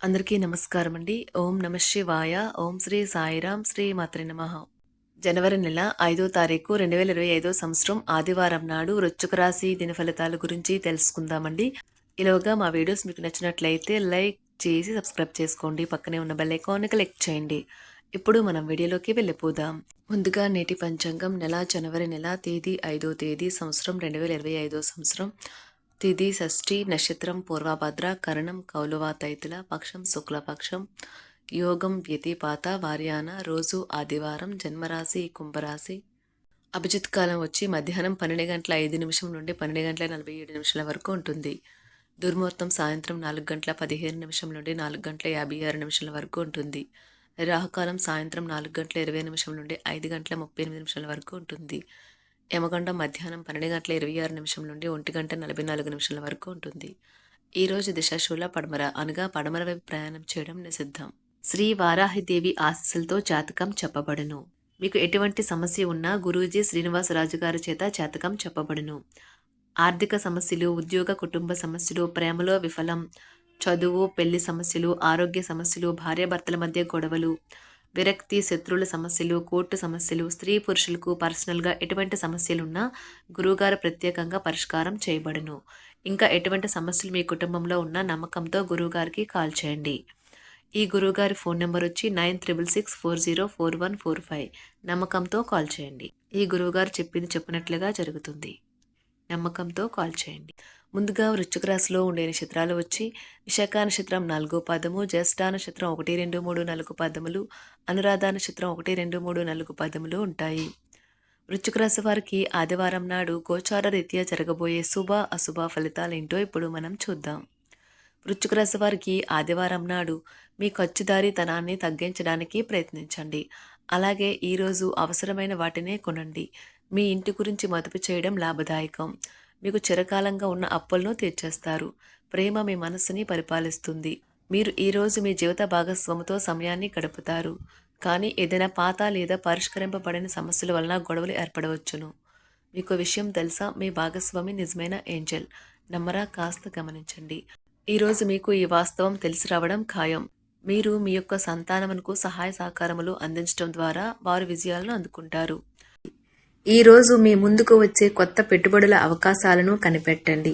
అందరికీ నమస్కారం అండి. ఓం నమ శివాయ. ఓం శ్రీ సాయిరాం. శ్రీ మాత్రే నమః. జనవరి నెల 5వ తారీఖు 2025 సంవత్సరం ఆదివారం నాడు వృశ్చిక రాశి దిన ఫలితాల గురించి తెలుసుకుందామండి. ఈలోగా మా వీడియోస్ మీకు నచ్చినట్లయితే లైక్ చేసి సబ్స్క్రైబ్ చేసుకోండి. పక్కనే ఉన్న బెల్ ఐకాన్ క్లిక్ చేయండి. ఇప్పుడు మనం వీడియోలోకి వెళ్ళిపోదాం. ముందుగా నేటి పంచాంగం జనవరి నెల తేదీ 5వ తేదీ సంవత్సరం 2025 సంవత్సరం. తిథి షష్ఠి, నక్షత్రం పూర్వభద్ర, కరణం కౌలువ తైతుల, పక్షం శుక్లపక్షం, యోగం వ్యతిపాత వార్యాన, రోజు ఆదివారం, జన్మరాశి కుంభరాశి. అభిజిత్ కాలం వచ్చి మధ్యాహ్నం 12:05 నుండి 12:47 వరకు ఉంటుంది. దుర్ముహూర్తం సాయంత్రం 4:15 నుండి 4:56 వరకు ఉంటుంది. రాహుకాలం సాయంత్రం 4:20 నుండి 5:38 వరకు ఉంటుంది. యమగండం మధ్యాహ్నం 12:26 నుండి 1:44 వరకు ఉంటుంది. ఈరోజు దిశాశూల పడమర అనగా పడమర వైపు ప్రయాణం చేయడం నిషిద్ధం. శ్రీ వారాహిదేవి ఆశీస్సులతో జాతకం చెప్పబడును. మీకు ఎటువంటి సమస్య ఉన్నా గురూజీ శ్రీనివాసరాజు గారి చేత జాతకం చెప్పబడును. ఆర్థిక సమస్యలు, ఉద్యోగ కుటుంబ సమస్యలు, ప్రేమలో విఫలం, చదువు పెళ్లి సమస్యలు, ఆరోగ్య సమస్యలు, భార్యాభర్తల మధ్య గొడవలు, విరక్తి, శత్రువుల సమస్యలు, కోర్టు సమస్యలు, స్త్రీ పురుషులకు పర్సనల్గా ఎటువంటి సమస్యలున్నా గురువుగారు ప్రత్యేకంగా పరిష్కారం చేయబడును. ఇంకా ఎటువంటి సమస్యలు మీ కుటుంబంలో ఉన్న నమ్మకంతో గురువుగారికి కాల్ చేయండి. ఈ గురువుగారి ఫోన్ నెంబర్ వచ్చి 9664044145. నమ్మకంతో కాల్ చేయండి. ఈ గురువుగారు చెప్పినట్లుగా జరుగుతుంది. నమ్మకంతో కాల్ చేయండి. ముందుగా వృశ్చిక రాశిలో ఉండే నక్షత్రాలు వచ్చి విశాఖ నక్షత్రం 4వ పాదము, జ్యేష్ఠ నక్షత్రం 1, 2, 3, 4 పాదములు, అనురాధ నక్షత్రం 1, 2, 3, 4 పాదములు ఉంటాయి. వృశ్చిక రాశి వారికి ఆదివారం నాడు గోచార రీత్యా జరగబోయే శుభ అశుభ ఫలితాలేంటో ఇప్పుడు మనం చూద్దాం. వృశ్చిక రాశి వారికి ఆదివారం నాడు మీ ఖర్చుదారీతనాన్ని తగ్గించడానికి ప్రయత్నించండి. అలాగే ఈరోజు అవసరమైన వాటినే కొనండి. మీ ఇంటి గురించి మదుపు చేయడం లాభదాయకం. మీకు చిరకాలంగా ఉన్న అప్పులను తీర్చేస్తారు. ప్రేమ మీ మనస్సుని పరిపాలిస్తుంది. మీరు ఈరోజు మీ జీవిత భాగస్వామితో సమయాన్ని గడుపుతారు. కానీ ఏదైనా పాత లేదా పరిష్కరింపబడిన సమస్యల వలన గొడవలు ఏర్పడవచ్చును. మీకు విషయం తెలుసా? మీ భాగస్వామి నిజమైన ఏంజల్. నమ్మరా? కాస్త గమనించండి. ఈరోజు మీకు ఈ వాస్తవం తెలిసి రావడం ఖాయం. మీరు మీ యొక్క సంతానమునకు సహాయ సహకారములు అందించడం ద్వారా వారు విజయాలను అందుకుంటారు. ఈరోజు మీ ముందుకు వచ్చే కొత్త పెట్టుబడుల అవకాశాలను కనిపెట్టండి.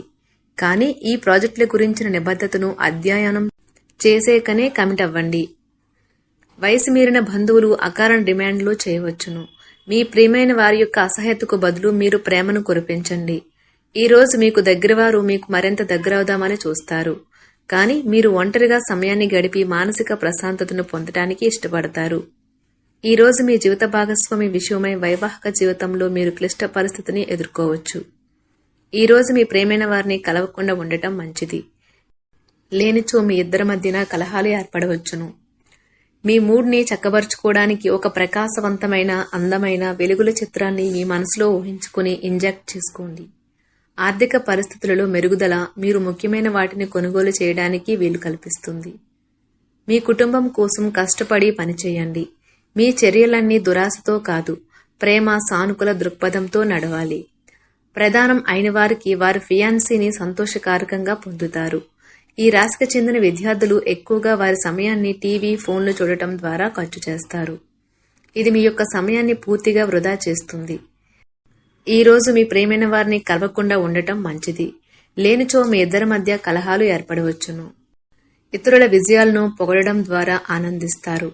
కానీ ఈ ప్రాజెక్టుల గురించిన నిబద్ధతను అధ్యయనం చేసేకనే కమిట్ అవ్వండి. వయసు మీరిన బంధువులు అకారణ డిమాండ్లు చేయవచ్చును. మీ ప్రియమైన వారి యొక్క అసహ్యతకు బదులు మీరు ప్రేమను కురిపించండి. ఈరోజు మీకు దగ్గరవారు మీకు మరింత దగ్గరవుదామని చూస్తారు. కానీ మీరు ఒంటరిగా సమయాన్ని గడిపి మానసిక ప్రశాంతతను పొందడానికి ఇష్టపడతారు. ఈరోజు మీ జీవిత భాగస్వామి విషయమై వైవాహిక జీవితంలో మీరు క్లిష్ట పరిస్థితిని ఎదుర్కోవచ్చు. ఈరోజు మీ ప్రేమైన వారిని కలవకుండా ఉండటం మంచిది. లేనిచో మీ ఇద్దరి మధ్యన కలహాలు ఏర్పడవచ్చును. మీ మూడ్ని చక్కబరుచుకోవడానికి ఒక ప్రకాశవంతమైన అందమైన వెలుగుల చిత్రాన్ని మీ మనసులో ఊహించుకుని ఇంజెక్ట్ చేసుకోండి. ఆర్థిక పరిస్థితులలో మెరుగుదల మీరు ముఖ్యమైన వాటిని కొనుగోలు చేయడానికి వీలు కల్పిస్తుంది. మీ కుటుంబం కోసం కష్టపడి పనిచేయండి. మీ చర్యలన్నీ దురాశతో కాదు, ప్రేమ సానుకూల దృక్పథంతో నడవాలి. ప్రధానం అయిన వారికి వారి ఫియాన్సీని సంతోషకారకంగా పొందుతారు. ఈ రాశికి చెందిన విద్యార్థులు ఎక్కువగా వారి సమయాన్ని టీవీ, ఫోన్లు చూడటం ద్వారా ఖర్చు చేస్తారు. ఇది మీ యొక్క సమయాన్ని పూర్తిగా వృధా చేస్తుంది. ఈరోజు మీ ప్రేమైన వారిని కలవకుండా ఉండటం మంచిది. లేనిచో మీ ఇద్దరి మధ్య కలహాలు ఏర్పడవచ్చును. ఇతరుల విజయాలను పొగడడం ద్వారా ఆనందిస్తారు.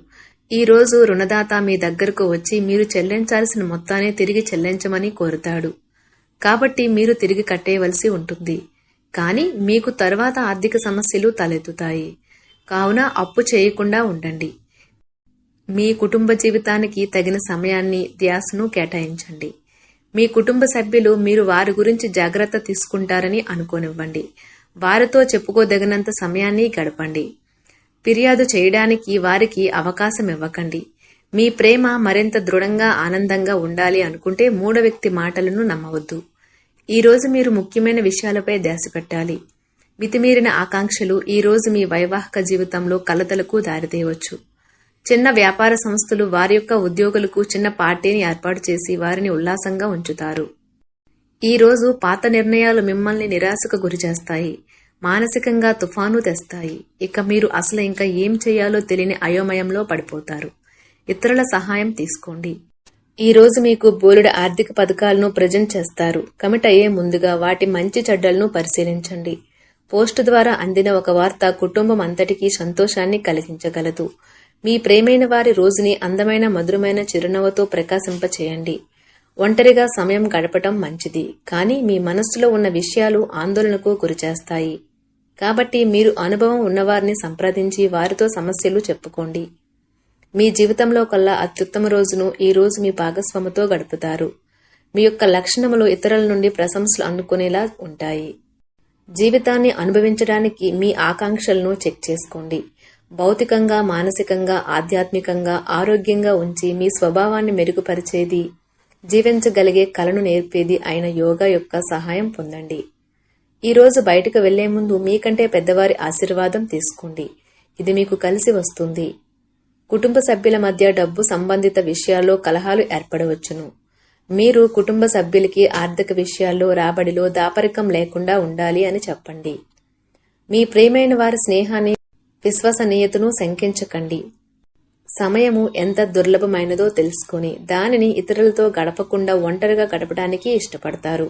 ఈరోజు రుణదాత మీ దగ్గరకు వచ్చి మీరు చెల్లించాల్సిన మొత్తాన్ని తిరిగి చెల్లించమని కోరుతాడు. కాబట్టి మీరు తిరిగి కట్టేయవలసి ఉంటుంది. కానీ మీకు తరువాత ఆర్థిక సమస్యలు తలెత్తుతాయి. కావున అప్పు చేయకుండా ఉండండి. మీ కుటుంబ జీవితానికి తగిన సమయాన్ని, ధ్యాసను కేటాయించండి. మీ కుటుంబ సభ్యులు మీరు వారి గురించి జాగ్రత్త తీసుకుంటారని అనుకోనివ్వండి. వారితో చెప్పుకోదగినంత సమయాన్ని గడపండి. ఫిర్యాదు చేయడానికి వారికి అవకాశం ఇవ్వకండి. మీ ప్రేమ మరింత దృఢంగా ఆనందంగా ఉండాలి అనుకుంటే మూడో వ్యక్తి మాటలను నమ్మవద్దు. ఈరోజు మీరు ముఖ్యమైన విషయాలపై ధ్యాస పెట్టాలి. మితిమీరిన ఆకాంక్షలు ఈరోజు మీ వైవాహిక జీవితంలో కలతలకు దారితీయవచ్చు. చిన్న వ్యాపార సంస్థలు వారి యొక్క ఉద్యోగులకు చిన్న పార్టీని ఏర్పాటు చేసి వారిని ఉల్లాసంగా ఉంచుతారు. ఈరోజు పాత నిర్ణయాలు మిమ్మల్ని నిరాశకు గురిచేస్తాయి. మానసికంగా తుఫాను తెస్తాయి. ఇక మీరు అసలు ఇంకా ఏం చేయాలో తెలియని అయోమయంలో పడిపోతారు. ఇతరుల సహాయం తీసుకోండి. ఈ రోజు మీకు బోలెడు ఆర్థిక పథకాలను ప్రజెంట్ చేస్తారు. కమిట్ అయ్యే ముందుగా వాటి మంచి చెడ్డలను పరిశీలించండి. పోస్టు ద్వారా అందిన ఒక వార్త కుటుంబం అంతటికీ సంతోషాన్ని కలిగించగలదు. మీ ప్రేమైన వారి రోజుని అందమైన మధురమైన చిరునవ్వుతో ప్రకాశింపచేయండి. ఒంటరిగా సమయం గడపటం మంచిది, కానీ మీ మనస్సులో ఉన్న విషయాలు ఆందోళనకు గురిచేస్తాయి. కాబట్టి మీరు అనుభవం ఉన్నవారిని సంప్రదించి వారితో సమస్యలు చెప్పుకోండి. మీ జీవితంలో కల్లా అత్యుత్తమ రోజును ఈ రోజు మీ భాగస్వామితో గడుపుతారు. మీ యొక్క లక్షణములు ఇతరుల నుండి ప్రశంసలు అందుకునేలా ఉంటాయి. జీవితాన్ని అనుభవించడానికి మీ ఆకాంక్షలను చెక్ చేసుకోండి. భౌతికంగా, మానసికంగా, ఆధ్యాత్మికంగా ఆరోగ్యంగా ఉంచి మీ స్వభావాన్ని మెరుగుపరిచేది, జీవించగలిగే కళను నేర్పేది అయిన యోగా యొక్క సహాయం పొందండి. ఈ రోజు బయటకు వెళ్లే ముందు మీకంటే పెద్దవారి ఆశీర్వాదం తీసుకోండి. ఇది మీకు కలిసి వస్తుంది. కుటుంబ సభ్యుల మధ్య డబ్బు సంబంధిత విషయాల్లో కలహాలు ఏర్పడవచ్చును. మీరు కుటుంబ సభ్యులకి ఆర్థిక విషయాల్లో రాబడిలో దాపరికం లేకుండా ఉండాలి అని చెప్పండి. మీ ప్రియమైన వారి స్నేహాన్ని, విశ్వసనీయతను శంకించకండి. సమయము ఎంత దుర్లభమైనదో తెలుసుకుని దానిని ఇతరులతో గడపకుండా ఒంటరిగా గడపడానికి ఇష్టపడతారు.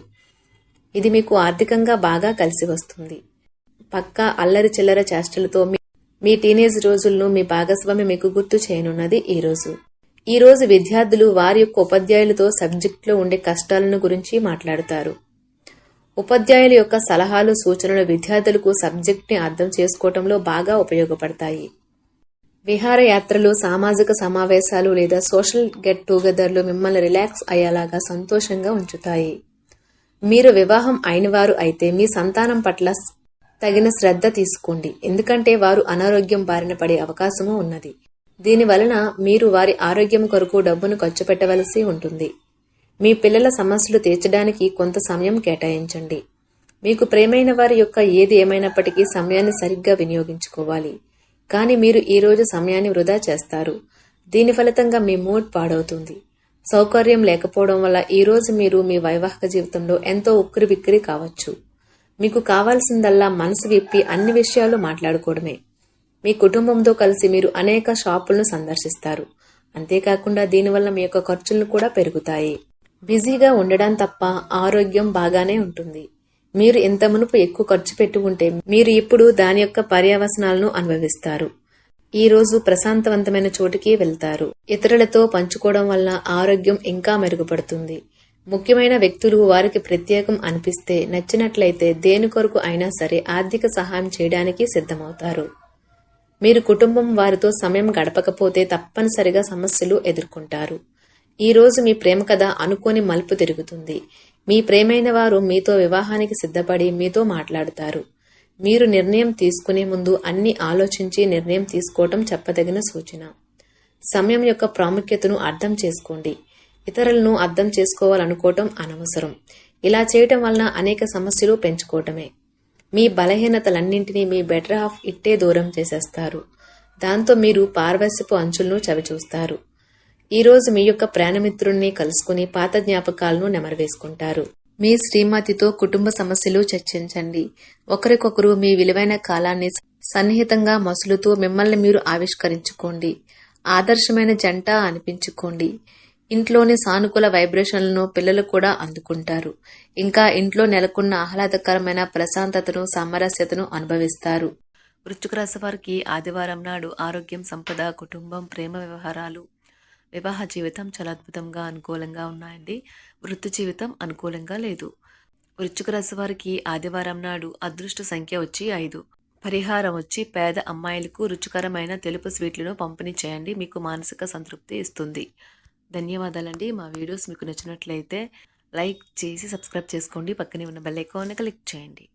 ఇది మీకు ఆర్థికంగా బాగా కలిసి వస్తుంది. పక్కా అల్లరి చిల్లర చేష్టలతో మీ టీనేజ్ రోజులను మీ భాగస్వామి మీకు గుర్తు చేయనున్నది ఈ రోజు విద్యార్థులు వారి యొక్క ఉపాధ్యాయులతో సబ్జెక్టులో ఉండే కష్టాలను గురించి మాట్లాడతారు. ఉపాధ్యాయుల యొక్క సలహాలు, సూచనలు విద్యార్థులకు సబ్జెక్ట్ని అర్థం చేసుకోవటంలో బాగా ఉపయోగపడతాయి. విహారయాత్రలు, సామాజిక సమావేశాలు లేదా సోషల్ గెట్ టుగెదర్లు మిమ్మల్ని రిలాక్స్ అయ్యేలాగా సంతోషంగా ఉంచుతాయి. మీరు వివాహం అయినవారు అయితే మీ సంతానం పట్ల తగిన శ్రద్ధ తీసుకోండి, ఎందుకంటే వారు అనారోగ్యం బారిన పడే అవకాశము ఉన్నది. దీని వలన మీరు వారి ఆరోగ్యం కొరకు డబ్బును ఖర్చు పెట్టవలసి ఉంటుంది. మీ పిల్లల సమస్యలు తీర్చడానికి కొంత సమయం కేటాయించండి. మీకు ప్రేమైన వారి యొక్క ఏది ఏమైనప్పటికీ సమయాన్ని సరిగ్గా వినియోగించుకోవాలి. కానీ మీరు ఈ రోజు సమయాన్ని వృధా చేస్తారు. దీని ఫలితంగా మీ మూడ్ పాడవుతుంది. సౌకర్యం లేకపోవడం వల్ల ఈ రోజు మీరు మీ వైవాహిక జీవితంలో ఎంతో ఉక్కిరిబిక్కిరి కావచ్చు. మీకు కావాల్సిందల్లా మనసు విప్పి అన్ని విషయాలు మాట్లాడుకోవడమే. మీ కుటుంబంతో కలిసి మీరు అనేక షాపులను సందర్శిస్తారు. అంతేకాకుండా దీనివల్ల మీ యొక్క ఖర్చులు కూడా పెరుగుతాయి. బిజీగా ఉండడం తప్ప ఆరోగ్యం బాగానే ఉంటుంది. మీరు ఇంత మునుపు ఎక్కువ ఖర్చు పెట్టి ఉంటే మీరు ఇప్పుడు దాని యొక్క పర్యవసనాలను అనుభవిస్తారు. ఈ రోజు ప్రశాంతవంతమైన చోటికి వెళ్తారు. ఇతరులతో పంచుకోవడం వల్ల ఆరోగ్యం ఇంకా మెరుగుపడుతుంది. ముఖ్యమైన వ్యక్తులు వారికి ప్రత్యేకం అనిపిస్తే, నచ్చినట్లయితే దేని కొరకు అయినా సరే ఆర్థిక సహాయం చేయడానికి సిద్ధమవుతారు. మీరు కుటుంబం వారితో సమయం గడపకపోతే తప్పనిసరిగా సమస్యలు ఎదుర్కొంటారు. ఈ రోజు మీ ప్రేమ కథ అనుకోని మలుపు తిరుగుతుంది. మీ ప్రేమైన వారు మీతో వివాహానికి సిద్ధపడి మీతో మాట్లాడుతారు. మీరు నిర్ణయం తీసుకునే ముందు అన్ని ఆలోచించి నిర్ణయం తీసుకోవటం చెప్పదగిన సూచన. సమయం యొక్క ప్రాముఖ్యతను అర్థం చేసుకోండి. ఇతరులను అర్థం చేసుకోవాలనుకోవటం అనవసరం. ఇలా చేయటం వలన అనేక సమస్యలు పెంచుకోవటమే. మీ బలహీనతలన్నింటినీ మీ బెటర్ హాఫ్ ఇట్టే దూరం చేసేస్తారు. దాంతో మీరు పార్వశ్యపు అంచులను చవిచూస్తారు. ఈ రోజు మీ యొక్క ప్రాణమిత్రుణ్ణి కలుసుకుని పాత జ్ఞాపకాలను నెమరవేసుకుంటారు. మీ శ్రీమతితో కుటుంబ సమస్యలు చర్చించండి. ఒకరికొకరు మీ విలువైన కాలాన్ని సన్నిహితంగా మసులుతూ మిమ్మల్ని మీరు ఆవిష్కరించుకోండి. ఆదర్శమైన జంట అనిపించుకోండి. ఇంట్లోని సానుకూల వైబ్రేషన్లను పిల్లలు కూడా అందుకుంటారు. ఇంకా ఇంట్లో నెలకొన్న ఆహ్లాదకరమైన ప్రశాంతతను, సామరస్యతను అనుభవిస్తారు. వృశ్చిక రాశి వారికి ఆదివారం నాడు ఆరోగ్యం, సంపద, కుటుంబం, ప్రేమ వ్యవహారాలు, వివాహ జీవితం చాలా అద్భుతంగా అనుకూలంగా ఉన్నాయండి. వృత్తి జీవితం అనుకూలంగా లేదు. వృశ్చిక రాశి వారికి ఆదివారం నాడు అదృష్ట సంఖ్య వచ్చి 5. పరిహారం వచ్చి పేద అమ్మాయిలకు రుచికరమైన తెలుపు స్వీట్లను పంపిణీ చేయండి. మీకు మానసిక సంతృప్తి ఇస్తుంది. ధన్యవాదాలండి. మా వీడియోస్ మీకు నచ్చినట్లయితే లైక్ చేసి సబ్స్క్రైబ్ చేసుకోండి. పక్కనే ఉన్న బెల్ ఐకాన్ని క్లిక్ చేయండి.